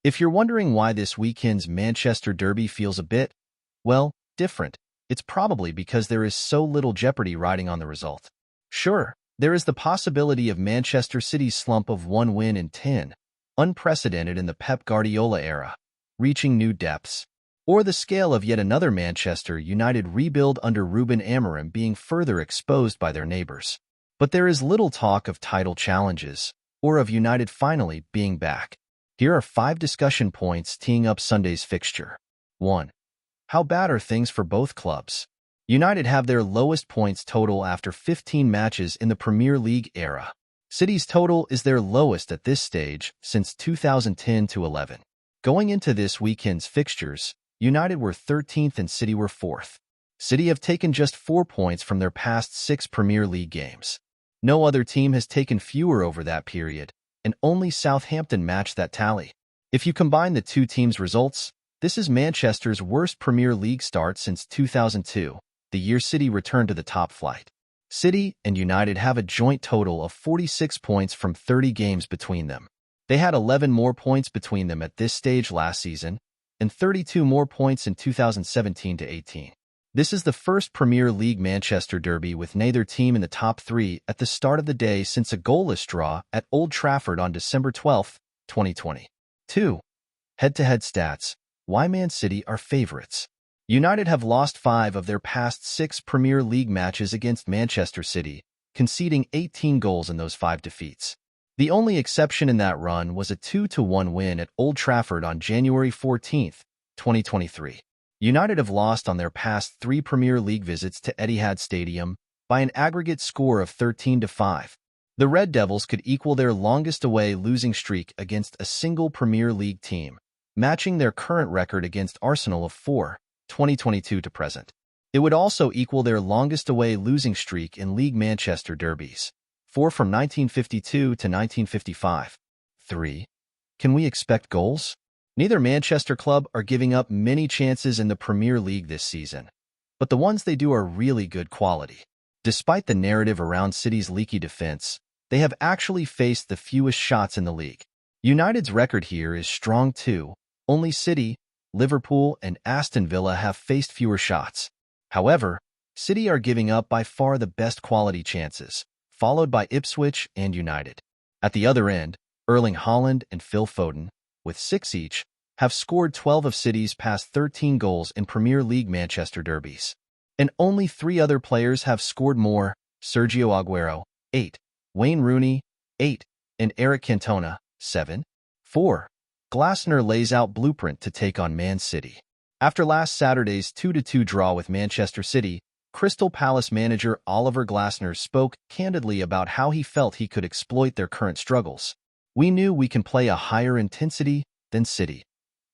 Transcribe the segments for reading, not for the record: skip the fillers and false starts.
If you're wondering why this weekend's Manchester Derby feels a bit, well, different, it's probably because there is so little jeopardy riding on the result. Sure, there is the possibility of Manchester City's slump of 1 win in 10, unprecedented in the Pep Guardiola era, reaching new depths, or the scale of yet another Manchester United rebuild under Ruben Amorim being further exposed by their neighbors. But there is little talk of title challenges, or of United finally being back. Here are 5 discussion points teeing up Sunday's fixture. 1. How bad are things for both clubs? United have their lowest points total after 15 matches in the Premier League era. City's total is their lowest at this stage since 2010-11. Going into this weekend's fixtures, United were 13th and City were 4th. City have taken just 4 points from their past 6 Premier League games. No other team has taken fewer over that period, and only Southampton matched that tally. If you combine the two teams' results, this is Manchester's worst Premier League start since 2002, the year City returned to the top flight. City and United have a joint total of 46 points from 30 games between them. They had 11 more points between them at this stage last season, and 32 more points in 2017-18. This is the first Premier League Manchester derby with neither team in the top 3 at the start of the day since a goalless draw at Old Trafford on December 12, 2020. 2. Head-to-head stats. Why Man City are favorites. United have lost 5 of their past 6 Premier League matches against Manchester City, conceding 18 goals in those 5 defeats. The only exception in that run was a 2-1 win at Old Trafford on January 14, 2023. United have lost on their past 3 Premier League visits to Etihad Stadium by an aggregate score of 13-5. The Red Devils could equal their longest away losing streak against a single Premier League team, matching their current record against Arsenal of 4, 2022 to present. It would also equal their longest away losing streak in League Manchester derbies, 4 from 1952 to 1955. 3. Can we expect goals? Neither Manchester club are giving up many chances in the Premier League this season, but the ones they do are really good quality. Despite the narrative around City's leaky defense, they have actually faced the fewest shots in the league. United's record here is strong too. Only City, Liverpool, and Aston Villa have faced fewer shots. However, City are giving up by far the best quality chances, followed by Ipswich and United. At the other end, Erling Haaland and Phil Foden, with 6 each, have scored 12 of City's past 13 goals in Premier League Manchester derbies. And only 3 other players have scored more: Sergio Aguero, 8, Wayne Rooney, 8, and Eric Cantona, 7. 4. Glasner lays out blueprint to take on Man City. After last Saturday's 2-2 draw with Manchester City, Crystal Palace manager Oliver Glasner spoke candidly about how he felt he could exploit their current struggles. "We knew we can play a higher intensity than City.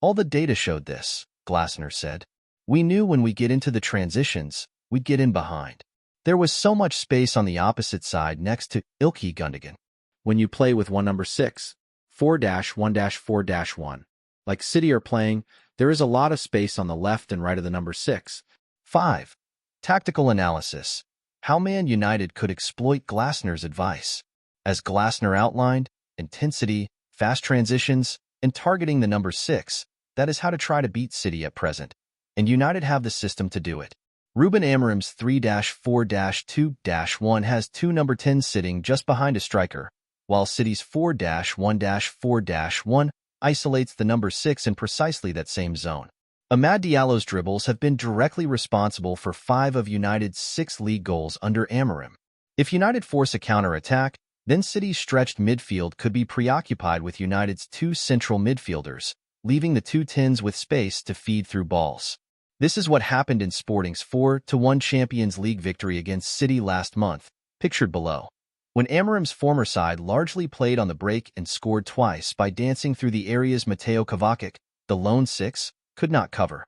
All the data showed this," Glasner said. "We knew when we get into the transitions, we'd get in behind. There was so much space on the opposite side next to Ilkay Gundogan. When you play with one number 6, 4-1-4-1, like City are playing, there is a lot of space on the left and right of the number 6. 5. Tactical analysis. How Man United could exploit Glasner's advice. As Glasner outlined, intensity, fast transitions, and targeting the number 6, that is how to try to beat City at present, and United have the system to do it. Ruben Amorim's 3-4-2-1 has 2 number 10s sitting just behind a striker, while City's 4-1-4-1 isolates the number 6 in precisely that same zone. Amad Diallo's dribbles have been directly responsible for 5 of United's 6 league goals under Amorim. If United force a counter-attack, then City's stretched midfield could be preoccupied with United's 2 central midfielders, leaving the 2 10s with space to feed through balls. This is what happened in Sporting's 4-1 Champions League victory against City last month, pictured below. When Amorim's former side largely played on the break and scored twice by dancing through the areas Mateo Kovacic, the lone 6, could not cover.